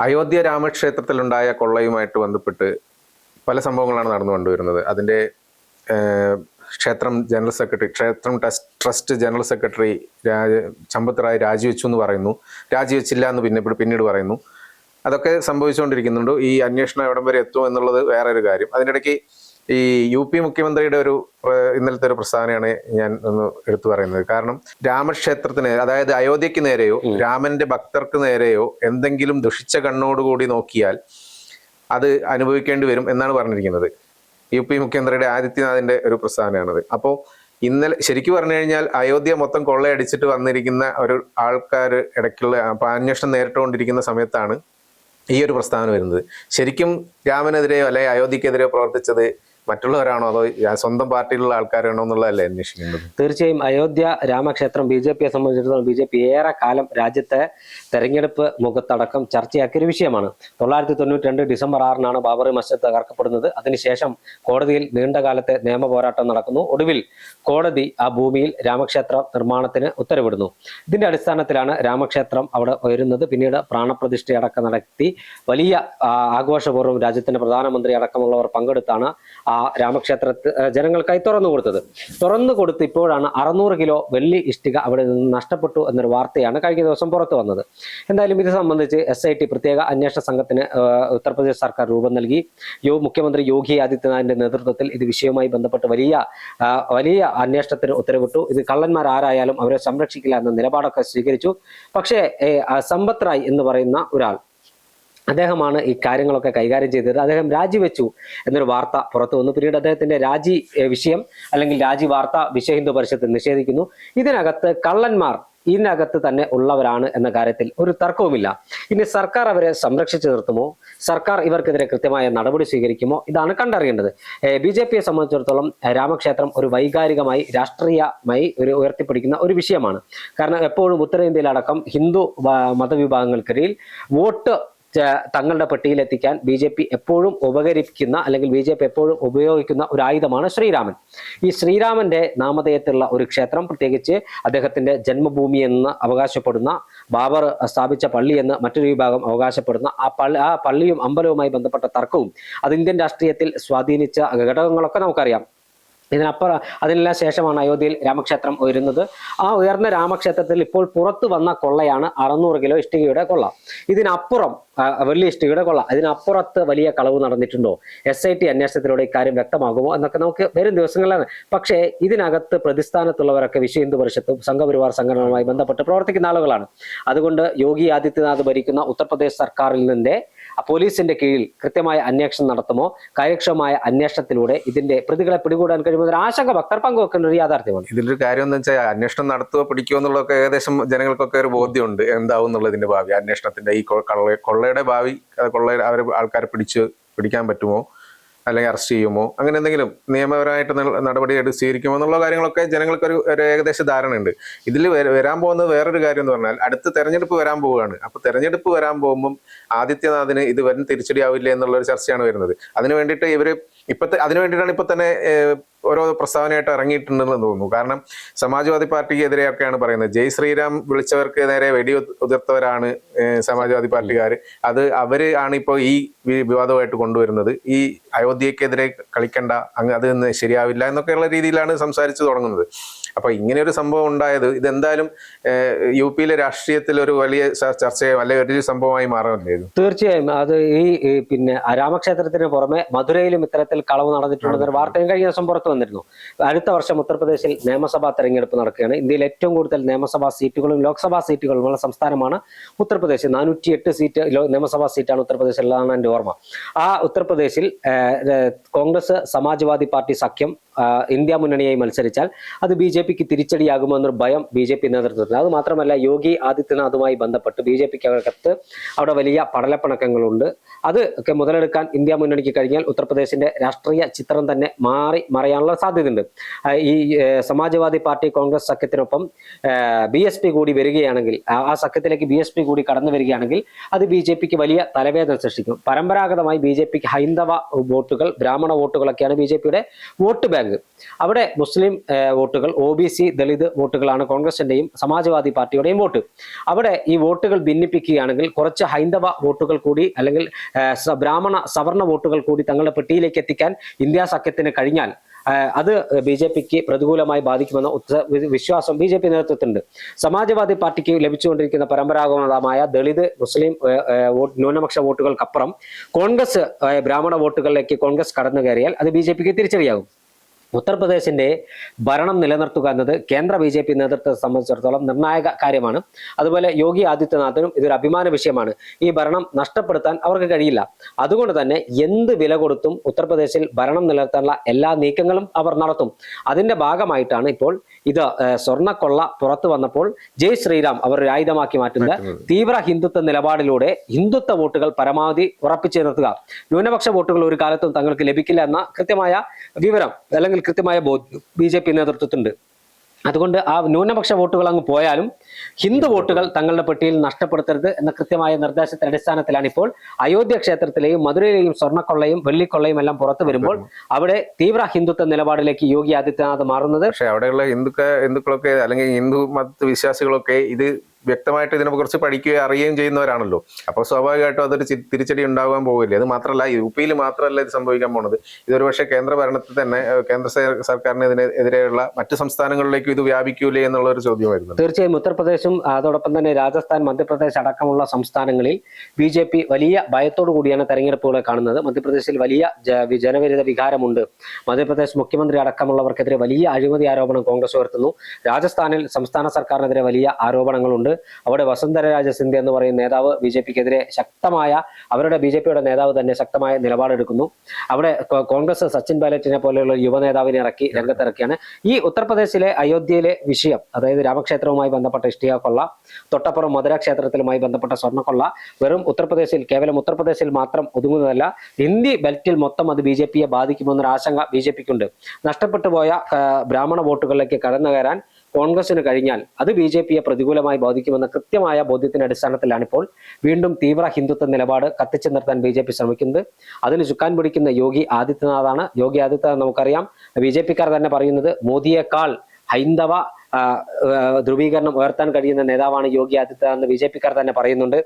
അയോധ്യ രാമക്ഷേത്രത്തിലുണ്ടായ കൊള്ളയുമായിട്ട് ബന്ധപ്പെട്ട് പല സംഭവങ്ങളാണ് നടന്നു കൊണ്ടുവരുന്നത്. അതിൻ്റെ ക്ഷേത്രം ജനറൽ സെക്രട്ടറി, ക്ഷേത്രം ട്രസ്റ്റ് ജനറൽ സെക്രട്ടറി ചമ്പത്ത് റായ് രാജിവെച്ചു എന്ന് പറയുന്നു, രാജിവെച്ചില്ല എന്ന് പിന്നീട് പറയുന്നു. അതൊക്കെ സംഭവിച്ചുകൊണ്ടിരിക്കുന്നുണ്ട്. ഈ അന്വേഷണം എവിടം വരെ എത്തും എന്നുള്ളത് വേറെ ഒരു കാര്യം. അതിനിടയ്ക്ക് ഈ UP മുഖ്യമന്ത്രിയുടെ ഇന്നലത്തെ ഒരു പ്രസ്താവനയാണ് ഞാൻ ഒന്ന് എടുത്തു പറയുന്നത്. കാരണം രാമക്ഷേത്രത്തിന്, അതായത് അയോധ്യക്ക് നേരെയോ രാമന്റെ ഭക്തർക്ക് നേരെയോ എന്തെങ്കിലും ദുഷിച്ച കണ്ണോടുകൂടി നോക്കിയാൽ അത് അനുഭവിക്കേണ്ടി വരും എന്നാണ് പറഞ്ഞിരിക്കുന്നത്. UP മുഖ്യമന്ത്രിയുടെ ആദിത്യനാഥിന്റെ ഒരു പ്രസ്താവനയാണത്. അപ്പോൾ ഇന്നലെ ശരിക്കും പറഞ്ഞു കഴിഞ്ഞാൽ അയോധ്യ മൊത്തം കൊള്ളയടിച്ചിട്ട് വന്നിരിക്കുന്ന ഒരു ആൾക്കാർ ഇടയ്ക്കുള്ള അന്വേഷണം നേരിട്ടുകൊണ്ടിരിക്കുന്ന സമയത്താണ് ഈ ഒരു പ്രസ്താവന വരുന്നത്. ശരിക്കും രാമനെതിരെയോ അല്ലെങ്കിൽ അയോധ്യക്കെതിരെയോ പ്രവർത്തിച്ചത് മറ്റുള്ളവരാണോ അതോ സ്വന്തം പാർട്ടിയിലുള്ള ആൾക്കാരാണോ എന്നുള്ളതല്ലേ അന്വേഷിക്കുന്നത്? തീർച്ചയായും അയോധ്യ രാമക്ഷേത്രം BJPയെ സംബന്ധിച്ചിടത്തോളം BJP ഏറെ കാലം രാജ്യത്തെ തെരഞ്ഞെടുപ്പ് മുഖത്തടക്കം ചർച്ചയാക്കിയ ഒരു വിഷയമാണ്. 992 ഡിസംബർ 6 ബാബറി മസ്ജിദ് തകർക്കപ്പെടുന്നത്. അതിനുശേഷം കോടതിയിൽ നീണ്ടകാലത്തെ നിയമ പോരാട്ടം നടക്കുന്നു. ഒടുവിൽ കോടതി ആ ഭൂമിയിൽ രാമക്ഷേത്ര നിർമ്മാണത്തിന് ഉത്തരവിടുന്നു. ഇതിന്റെ അടിസ്ഥാനത്തിലാണ് രാമക്ഷേത്രം അവിടെ ഉയരുന്നത്. പിന്നീട് പ്രാണപ്രതിഷ്ഠയടക്കം നടത്തി വലിയ ആഘോഷപൂർവ്വം രാജ്യത്തിന്റെ പ്രധാനമന്ത്രി അടക്കമുള്ളവർ പങ്കെടുത്താണ് ആ രാമക്ഷേത്രത്തിൽ ജനങ്ങൾക്കായി തുറന്നു കൊടുത്ത് ഇപ്പോഴാണ് 600 കിലോ വെള്ളി ഇഷ്ടിക അവിടെ നിന്ന് നഷ്ടപ്പെട്ടു എന്നൊരു വാർത്തയാണ് കഴിഞ്ഞ ദിവസം പുറത്തു വന്നത്. എന്തായാലും ഇത് സംബന്ധിച്ച് SIT പ്രത്യേക അന്വേഷണ സംഘത്തിന് ഉത്തർപ്രദേശ് സർക്കാർ രൂപം നൽകി. മുഖ്യമന്ത്രി യോഗി ആദിത്യനാഥിന്റെ നേതൃത്വത്തിൽ ഇത് വിഷയവുമായി ബന്ധപ്പെട്ട് വലിയ അന്വേഷണത്തിന് ഉത്തരവിട്ടു. ഇത് കള്ളന്മാർ ആരായാലും അവരെ സംരക്ഷിക്കില്ല എന്ന നിലപാടൊക്കെ സ്വീകരിച്ചു. പക്ഷേ സമ്പത്ത് റായ് എന്ന് പറയുന്ന ഒരാൾ, അദ്ദേഹമാണ് ഈ കാര്യങ്ങളൊക്കെ കൈകാര്യം ചെയ്തത്. അദ്ദേഹം രാജിവെച്ചു എന്നൊരു വാർത്ത പുറത്തു വന്നു. പിന്നീട് അദ്ദേഹത്തിന്റെ രാജി വിഷയം അല്ലെങ്കിൽ രാജി വാർത്ത വിശ്വ ഹിന്ദു പരിഷത്ത് നിഷേധിക്കുന്നു. ഇതിനകത്ത് കള്ളന്മാർ ഇതിനകത്ത് തന്നെ ഉള്ളവരാണ് എന്ന കാര്യത്തിൽ ഒരു തർക്കവുമില്ല. ഇനി സർക്കാർ അവരെ സംരക്ഷിച്ചു നിർത്തുമോ, സർക്കാർ ഇവർക്കെതിരെ കൃത്യമായ നടപടി സ്വീകരിക്കുമോ, ഇതാണ് കണ്ടറിയേണ്ടത്. BJPയെ സംബന്ധിച്ചിടത്തോളം രാമക്ഷേത്രം ഒരു വൈകാരികമായി രാഷ്ട്രീയമായി ഉയർത്തിപ്പിടിക്കുന്ന ഒരു വിഷയമാണ്. കാരണം എപ്പോഴും ഉത്തരേന്ത്യയിലടക്കം ഹിന്ദു മതവിഭാഗങ്ങൾക്കിടയിൽ വോട്ട് തങ്ങളുടെ പെട്ടിയിലെത്തിക്കാൻ BJP എപ്പോഴും ഉപകരിക്കുന്ന അല്ലെങ്കിൽ BJP എപ്പോഴും ഉപയോഗിക്കുന്ന ഒരു ആയുധമാണ് ശ്രീരാമൻ. ഈ ശ്രീരാമന്റെ നാമധേയത്തിലുള്ള ഒരു ക്ഷേത്രം, പ്രത്യേകിച്ച് അദ്ദേഹത്തിന്റെ ജന്മഭൂമി എന്ന് അവകാശപ്പെടുന്ന ബാബർ സ്ഥാപിച്ച പള്ളി എന്ന് മറ്റൊരു വിഭാഗം അവകാശപ്പെടുന്ന ആ പള്ളിയും അമ്പലവുമായി ബന്ധപ്പെട്ട തർക്കവും അത് ഇന്ത്യൻ രാഷ്ട്രീയത്തിൽ സ്വാധീനിച്ച ഘടകങ്ങളൊക്കെ നമുക്കറിയാം. അതിനെല്ലാം ശേഷമാണ് അയോധ്യയിൽ രാമക്ഷേത്രം ഉയരുന്നത്. ആ ഉയർന്ന രാമക്ഷേത്രത്തിൽ ഇപ്പോൾ പുറത്തു വന്ന കൊള്ളയാണ് 600 കിലോ ഇഷ്ടികയുടെ കൊള്ള. ഇതിനപ്പുറം വെള്ളി ഇഷ്ടികയുടെ കൊള്ള, ഇതിനപ്പുറത്ത് വലിയ കളവ് നടന്നിട്ടുണ്ടോ? SIT അന്വേഷണത്തിലൂടെ ഇക്കാര്യം വ്യക്തമാകുമോ എന്നൊക്കെ നമുക്ക് വരും ദിവസങ്ങളിലാണ്. പക്ഷേ ഇതിനകത്ത് പ്രതിസ്ഥാനത്തുള്ളവരൊക്കെ വിശ്വ ഹിന്ദു പരിഷത്തും സംഘപരിവാർ സംഘടനകളുമായി ബന്ധപ്പെട്ട് പ്രവർത്തിക്കുന്ന ആളുകളാണ്. അതുകൊണ്ട് യോഗി ആദിത്യനാഥ് ഭരിക്കുന്ന ഉത്തർപ്രദേശ് സർക്കാരിൽ നിന്റെ പോലീസിന്റെ കീഴിൽ കൃത്യമായ അന്വേഷണം നടത്തുമോ, കാര്യക്ഷമമായ അന്വേഷണത്തിലൂടെ ഇതിന്റെ പ്രതികളെ പിടികൂടാൻ കഴിയുമ്പോൾ ഒരു ആശങ്ക ഭക്തർ പങ്കുവെക്കുന്ന ഒരു യാഥാർത്ഥ്യമാണ്. ഇതിലൊരു കാര്യം എന്ന് വെച്ചാൽ അന്വേഷണം നടത്തുക പിടിക്കുമോ എന്നുള്ളതൊക്കെ ഏകദേശം ജനങ്ങൾക്കൊക്കെ ഒരു ബോധ്യമുണ്ട് എന്താവും എന്നുള്ളതിന്റെ ഭാവി. അന്വേഷണത്തിന്റെ ഈ കൊള്ളയുടെ ഭാവി, ആൾക്കാരെ പിടിക്കാൻ പറ്റുമോ, അല്ലെങ്കിൽ അറസ്റ്റ് ചെയ്യുമോ, അങ്ങനെ എന്തെങ്കിലും നിയമപരമായിട്ട് നടപടി സ്വീകരിക്കുമോ എന്നുള്ള കാര്യങ്ങളൊക്കെ ജനങ്ങൾക്ക് ഒരു ഏകദേശ ധാരണയുണ്ട്. ഇതിൽ വരാൻ പോകുന്നത് വേറൊരു കാര്യം എന്ന് പറഞ്ഞാൽ അടുത്ത തെരഞ്ഞെടുപ്പ് വരാൻ പോവുകയാണ്. അപ്പൊ തെരഞ്ഞെടുപ്പ് വരാൻ പോകുമ്പം ആദിത്യനാഥിന് ഇത് വൻ തിരിച്ചടിയാവില്ലേ എന്നുള്ളൊരു ചർച്ചയാണ് വരുന്നത്. അതിനു വേണ്ടിയിട്ട് അതിനു വേണ്ടിയിട്ടാണ് ഇപ്പൊ തന്നെ ഓരോ പ്രസ്താവനയായിട്ട് ഇറങ്ങിയിട്ടുണ്ടെന്ന് തോന്നുന്നു. കാരണം സമാജ്വാദി പാർട്ടിക്കെതിരെയൊക്കെയാണ് പറയുന്നത്. ജയ് ശ്രീരാം വിളിച്ചവർക്ക് നേരെ വെടി ഉതിർത്തവരാണ് സമാജ്വാദി പാർട്ടിക്കാർ. അവര് ആണ് ഇപ്പോൾ ഈ വിവാദമായിട്ട് കൊണ്ടുവരുന്നത്. ഈ അയോധ്യക്കെതിരെ കളിക്കണ്ട, അത് ശരിയാവില്ല എന്നൊക്കെയുള്ള രീതിയിലാണ് സംസാരിച്ചു തുടങ്ങുന്നത്. അപ്പൊ ഇങ്ങനെ ഒരു സംഭവം ഉണ്ടായത് ഇതെന്തായാലും UPയിലെ രാഷ്ട്രീയത്തിൽ ഒരു വലിയ ചർച്ചയോ അല്ലെങ്കിൽ ഒരു സംഭവമായി മാറുമല്ലേ? തീർച്ചയായും. അത് ഈ രാമക്ഷേത്രത്തിന് പുറമെ മധുരയിലും ഇത്തരത്തിൽ കളവ് നടന്നിട്ടുണ്ടെന്നൊരു വാർത്തയും കഴിഞ്ഞ ദിവസം പുറത്തു വന്നിരുന്നു. അടുത്ത വർഷം ഉത്തർപ്രദേശിൽ നിയമസഭാ തെരഞ്ഞെടുപ്പ് നടക്കുകയാണ്. ഇന്ത്യയിൽ ഏറ്റവും കൂടുതൽ നിയമസഭാ സീറ്റുകളും ലോക്സഭാ സീറ്റുകളും ഉള്ള സംസ്ഥാനമാണ് ഉത്തർപ്രദേശ്. 408 സീറ്റ് നിയമസഭാ സീറ്റാണ് ഉത്തർപ്രദേശിലുള്ളതാണ് എൻ്റെ ഓർമ്മ. ആ ഉത്തർപ്രദേശിൽ കോൺഗ്രസ് സമാജ്വാദി പാർട്ടി സഖ്യം ഇന്ത്യ മുന്നണിയായി മത്സരിച്ചാൽ അത് BJPക്ക് തിരിച്ചടിയാകുമോ എന്നൊരു ഭയം BJP നേതൃത്വത്തിൽ. അത് മാത്രമല്ല യോഗി ആദിത്യനാഥുമായി ബന്ധപ്പെട്ട് BJPക്കകത്ത് അവിടെ വലിയ പടലപ്പിണക്കങ്ങളുണ്ട്. അത് ഒക്കെ മുതലെടുക്കാൻ ഇന്ത്യ മുന്നണിക്ക് കഴിഞ്ഞാൽ ഉത്തർപ്രദേശിന്റെ രാഷ്ട്രീയ ചിത്രം തന്നെ മറയാനുള്ള വരാനുള്ള സാധ്യതയുണ്ട്. ഈ സമാജ്വാദി പാർട്ടി കോൺഗ്രസ് സഖ്യത്തിനൊപ്പം BSP കൂടി വരികയാണെങ്കിൽ, ആ സഖ്യത്തിലേക്ക് BSP കൂടി കടന്നു വരികയാണെങ്കിൽ അത് BJPക്ക് വലിയ തലവേദന സൃഷ്ടിക്കും. പരമ്പരാഗതമായി BJPക്ക് ഹൈന്ദവ വോട്ടുകൾ, ബ്രാഹ്മണ വോട്ടുകളൊക്കെയാണ് BJPയുടെ വോട്ട് ബാങ്ക്. അവിടെ മുസ്ലിം വോട്ടുകൾ, OBC, ദളിത് വോട്ടുകളാണ് കോൺഗ്രസിന്റെയും സമാജ്വാദി പാർട്ടിയുടെയും വോട്ട്. അവിടെ ഈ വോട്ടുകൾ ഭിന്നിപ്പിക്കുകയാണെങ്കിൽ കുറച്ച് ഹൈന്ദവ വോട്ടുകൾ കൂടി അല്ലെങ്കിൽ ബ്രാഹ്മണ സവർണ വോട്ടുകൾ കൂടി തങ്ങളുടെ പെട്ടിയിലേക്ക് എത്തിക്കാൻ ഇന്ത്യ സഖ്യത്തിന് കഴിഞ്ഞാൽ അത് BJPക്ക് പ്രതികൂലമായി ബാധിക്കുമെന്ന വിശ്വാസം BJP നേതൃത്വത്തിനുണ്ട്. സമാജ്വാദി പാർട്ടിക്ക് ലഭിച്ചുകൊണ്ടിരിക്കുന്ന പരമ്പരാഗതമായ ദളിത്, മുസ്ലിം ന്യൂനപക്ഷ വോട്ടുകൾക്കപ്പുറം കോൺഗ്രസ് ബ്രാഹ്മണ വോട്ടുകളിലേക്ക് കോൺഗ്രസ് കടന്നു കയറിയാൽ അത് BJPക്ക് തിരിച്ചടിയാകും. ഉത്തർപ്രദേശിന്റെ ഭരണം നിലനിർത്തുക എന്നത് കേന്ദ്ര BJP നേതൃത്വത്തെ സംബന്ധിച്ചിടത്തോളം നിർണായക കാര്യമാണ്. അതുപോലെ യോഗി ആദിത്യനാഥിനും ഇതൊരു അഭിമാന വിഷയമാണ്. ഈ ഭരണം നഷ്ടപ്പെടുത്താൻ അവർക്ക് കഴിയില്ല. അതുകൊണ്ട് തന്നെ എന്ത് വില കൊടുത്തും ഉത്തർപ്രദേശിൽ ഭരണം നിലനിർത്താനുള്ള എല്ലാ നീക്കങ്ങളും അവർ നടത്തും. അതിന്റെ ഭാഗമായിട്ടാണ് ഇപ്പോൾ ഇത് സ്വർണ്ണക്കൊള്ള പുറത്തു വന്നപ്പോൾ ജയ് ശ്രീറാം അവർ ഒരു ആയുധമാക്കി മാറ്റുന്ന തീവ്ര ഹിന്ദുത്വ നിലപാടിലൂടെ ഹിന്ദുത്വ വോട്ടുകൾ പരമാവധി ഉറപ്പിച്ചു നിർത്തുക. ന്യൂനപക്ഷ വോട്ടുകൾ ഒരു കാലത്തും തങ്ങൾക്ക് ലഭിക്കില്ല എന്ന കൃത്യമായ വിവരം അല്ലെങ്കിൽ കൃത്യമായ ബോധ്യം BJP നേതൃത്വത്തിനുണ്ട്. അതുകൊണ്ട് ആ ന്യൂനപക്ഷ വോട്ടുകൾ അങ്ങ് പോയാലും ഹിന്ദു വോട്ടുകൾ തങ്ങളുടെ പെട്ടിയിൽ നഷ്ടപ്പെടുത്തരുത് എന്ന കൃത്യമായ നിർദ്ദേശത്തിന്റെ അടിസ്ഥാനത്തിലാണ് ഇപ്പോൾ അയോധ്യ ക്ഷേത്രത്തിലെയും മധുരയിലെയും സ്വർണ്ണക്കൊള്ളയും വെള്ളിക്കൊള്ളയും എല്ലാം പുറത്തു വരുമ്പോൾ അവിടെ തീവ്ര ഹിന്ദുത്വ നിലപാടിലേക്ക് യോഗി ആദിത്യനാഥ് മാറുന്നത്. പക്ഷെ അവിടെയുള്ള ഹിന്ദുക്കളൊക്കെ അല്ലെങ്കിൽ ഹിന്ദു മത വിശ്വാസികളൊക്കെ ഇത് വ്യക്തമായിട്ട് ഇതിനെക്കുറിച്ച് പഠിക്കുകയും അറിയുകയും ചെയ്യുന്നവരാണല്ലോ. അപ്പോൾ സ്വാഭാവികമായിട്ടും അതൊരു തിരിച്ചടി ഉണ്ടാകാൻ പോകില്ലേ. അത് മാത്രമല്ല, UP-യിൽ മാത്രമല്ല ഇത് സംഭവിക്കാൻ പോണത്. ഇതൊരു പക്ഷേ കേന്ദ്ര ഭരണത്തിൽ തന്നെ കേന്ദ്ര സർക്കാരിന് ഇതിനെതിരെയുള്ള മറ്റു സംസ്ഥാനങ്ങളിലേക്കും ഇത് വ്യാപിക്കൂലേ എന്നുള്ള ഒരു ചോദ്യം വരുന്നത്. തീർച്ചയായും ഉത്തർപ്രദേശും അതോടൊപ്പം തന്നെ രാജസ്ഥാൻ, മധ്യപ്രദേശ് അടക്കമുള്ള സംസ്ഥാനങ്ങളിൽ BJP വലിയ ഭയത്തോടു കൂടിയാണ് തെരഞ്ഞെടുപ്പുകളെ കാണുന്നത്. മധ്യപ്രദേശിൽ വലിയ ജനവിരുദ്ധ വികാരമുണ്ട്. മധ്യപ്രദേശ് മുഖ്യമന്ത്രി അടക്കമുള്ളവർക്കെതിരെ വലിയ അഴിമതി ആരോപണം കോൺഗ്രസ് ഉയർത്തുന്നു. രാജസ്ഥാനിൽ സംസ്ഥാന സർക്കാരിനെതിരെ വലിയ ആരോപണങ്ങളുണ്ട്. അവിടെ വസുന്ധരരാജ സിന്ധ്യ എന്ന് പറയുന്ന നേതാവ് BJPക്കെതിരെ ശക്തമായ, അവരുടെ BJPയുടെ നേതാവ് തന്നെ ശക്തമായ നിലപാടെടുക്കുന്നു. അവിടെ കോൺഗ്രസ് സച്ചിൻ പൈലറ്റിനെ പോലെയുള്ള യുവ നേതാവിനെ രംഗത്തിറക്കിയാണ്. ഈ ഉത്തർപ്രദേശിലെ അയോധ്യയിലെ വിഷയം, അതായത് രാമക്ഷേത്രവുമായി ബന്ധപ്പെട്ട ഇഷ്ടിക കൊള്ള, തൊട്ടപ്പുറം മധുര ക്ഷേത്രത്തിലുമായി ബന്ധപ്പെട്ട സ്വർണ്ണക്കൊള്ള വെറും ഉത്തർപ്രദേശിൽ, കേവലം ഉത്തർപ്രദേശിൽ മാത്രം ഒതുങ്ങുന്നതല്ല, ഹിന്ദി ബെൽറ്റിൽ മൊത്തം അത് BJPയെ ബാധിക്കുമെന്നൊരു ആശങ്ക BJPക്കുണ്ട്. നഷ്ടപ്പെട്ടു പോയ ബ്രാഹ്മണ വോട്ടുകളിലേക്ക് കടന്നു കയറാൻ കോൺഗ്രസിന് കഴിഞ്ഞാൽ അത് BJPയെ പ്രതികൂലമായി ബാധിക്കുമെന്ന കൃത്യമായ ബോധ്യത്തിന്റെ അടിസ്ഥാനത്തിലാണ് ഇപ്പോൾ വീണ്ടും തീവ്ര ഹിന്ദുത്വ നിലപാട് കത്തിച്ചു നിർത്താൻ BJP ശ്രമിക്കുന്നത്. അതിന് ചുക്കാൻ പിടിക്കുന്ന യോഗി ആദിത്യനാഥാണ്. യോഗി ആദിത്യനാഥ് നമുക്കറിയാം, BJPക്കാർ തന്നെ പറയുന്നത് മോദിയേക്കാൾ ഹൈന്ദവ ധ്രുവീകരണം ഉയർത്താൻ കഴിയുന്ന നേതാവാണ് യോഗി ആദിത്യനാഥ് എന്ന് BJPക്കാർ തന്നെ പറയുന്നുണ്ട്.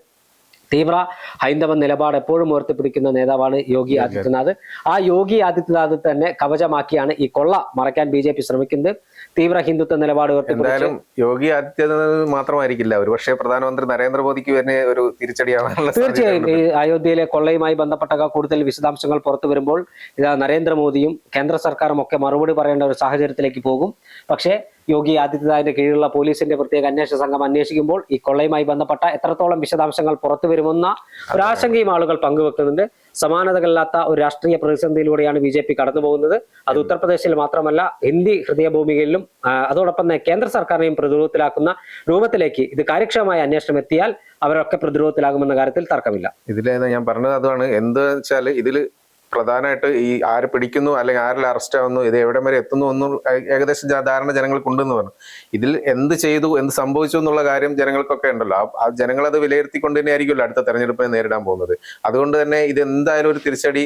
തീവ്ര ഹൈന്ദവ നിലപാട് എപ്പോഴും ഉയർത്തിപ്പിടിക്കുന്ന നേതാവാണ് യോഗി ആദിത്യനാഥ്. ആ യോഗി ആദിത്യനാഥ് തന്നെ കവചമാക്കിയാണ് ഈ കൊള്ള മറയ്ക്കാൻ BJP ശ്രമിക്കുന്നത്. തീവ്ര ഹിന്ദുത്വ നിലപാട് എന്തായാലും യോഗി ആദിത്യനാഥ് മാത്രമായിരിക്കില്ല, ഒരുപക്ഷെ പ്രധാനമന്ത്രി നരേന്ദ്രമോദിക്ക് തന്നെ ഒരു തിരിച്ചടിയാവാനുള്ള. തീർച്ചയായും ഈ അയോധ്യയിലെ കൊള്ളയുമായി ബന്ധപ്പെട്ട കൂടുതൽ വിശദാംശങ്ങൾ പുറത്തു വരുമ്പോൾ നരേന്ദ്രമോദിയും കേന്ദ്ര സർക്കാരും ഒക്കെ മറുപടി പറയേണ്ട ഒരു സാഹചര്യത്തിലേക്ക് പോകും. പക്ഷേ യോഗി ആദിത്യനാഥിന്റെ കീഴിലുള്ള പോലീസിന്റെ പ്രത്യേക അന്വേഷണ സംഘം അന്വേഷിക്കുമ്പോൾ ഈ കൊള്ളയുമായി ബന്ധപ്പെട്ട എത്രത്തോളം വിശദാംശങ്ങൾ പുറത്തു വരുമെന്ന ഒരാശങ്കയും ആളുകൾ പങ്കുവെക്കുന്നുണ്ട്. സമാനതകളില്ലാത്ത ഒരു രാഷ്ട്രീയ പ്രതിസന്ധിയിലൂടെയാണ് BJP കടന്നു പോകുന്നത്. അത് ഉത്തർപ്രദേശിൽ മാത്രമല്ല, ഹിന്ദി ഹൃദയഭൂമികയിലും അതോടൊപ്പം തന്നെ കേന്ദ്ര സർക്കാരിനെയും പ്രതിരോധത്തിലാക്കുന്ന രൂപത്തിലേക്ക് ഇത് കാര്യക്ഷമമായ അന്വേഷണം എത്തിയാൽ അവരൊക്കെ പ്രതിരോധത്തിലാകുമെന്ന കാര്യത്തിൽ തർക്കമില്ല. ഇതിലെ ഞാൻ പറഞ്ഞത് അതാണ്. എന്താ വെച്ചാൽ ഇതിൽ പ്രധാനമായിട്ട് ഈ ആര് പിടിക്കുന്നു അല്ലെങ്കിൽ ആരെല്ലാം അറസ്റ്റ് ആവുന്നു, ഇത് എവിടെ വരെ എത്തുന്നു എന്നും ഏകദേശം ധാരണ ജനങ്ങൾക്കുണ്ടെന്ന് പറഞ്ഞു. ഇതിൽ എന്ത് ചെയ്തു, എന്ത് സംഭവിച്ചു എന്നുള്ള കാര്യം ജനങ്ങൾക്കൊക്കെ ഉണ്ടല്ലോ. ആ ജനങ്ങളത് വിലയിരുത്തിക്കൊണ്ട് തന്നെ ആയിരിക്കുമല്ലോ അടുത്ത തെരഞ്ഞെടുപ്പിനെ നേരിടാൻ പോകുന്നത്. അതുകൊണ്ട് തന്നെ ഇത് എന്തായാലും ഒരു തിരിച്ചടി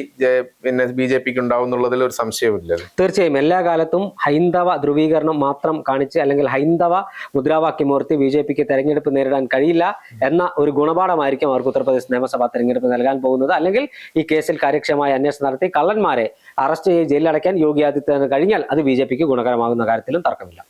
പിന്നെ BJPക്ക് ഉണ്ടാവും എന്നുള്ളതിൽ ഒരു സംശയമില്ല. തീർച്ചയായും എല്ലാ കാലത്തും ഹൈന്ദവ ധ്രുവീകരണം മാത്രം കാണിച്ച് അല്ലെങ്കിൽ ഹൈന്ദവ മുദ്രാവാക്യമോർത്തി BJPക്ക് തെരഞ്ഞെടുപ്പ് നേരിടാൻ കഴിയില്ല എന്ന ഒരു ഗുണപാഠമായിരിക്കും അവർക്ക് ഉത്തർപ്രദേശ് നിയമസഭാ തെരഞ്ഞെടുപ്പ് നൽകാൻ പോകുന്നത്. അല്ലെങ്കിൽ ഈ കേസിൽ കാര്യക്ഷമമായ അന്വേഷണം നടത്തി കള്ളന്മാരെ അറസ്റ്റ് ചെയ്ത് ജയിലിലടയ്ക്കാൻ യോഗി ആദിത്യനാഥ് കഴിഞ്ഞാൽ അത് BJPക്ക് ഗുണകരമാകുന്ന കാര്യത്തിലും തർക്കമില്ല.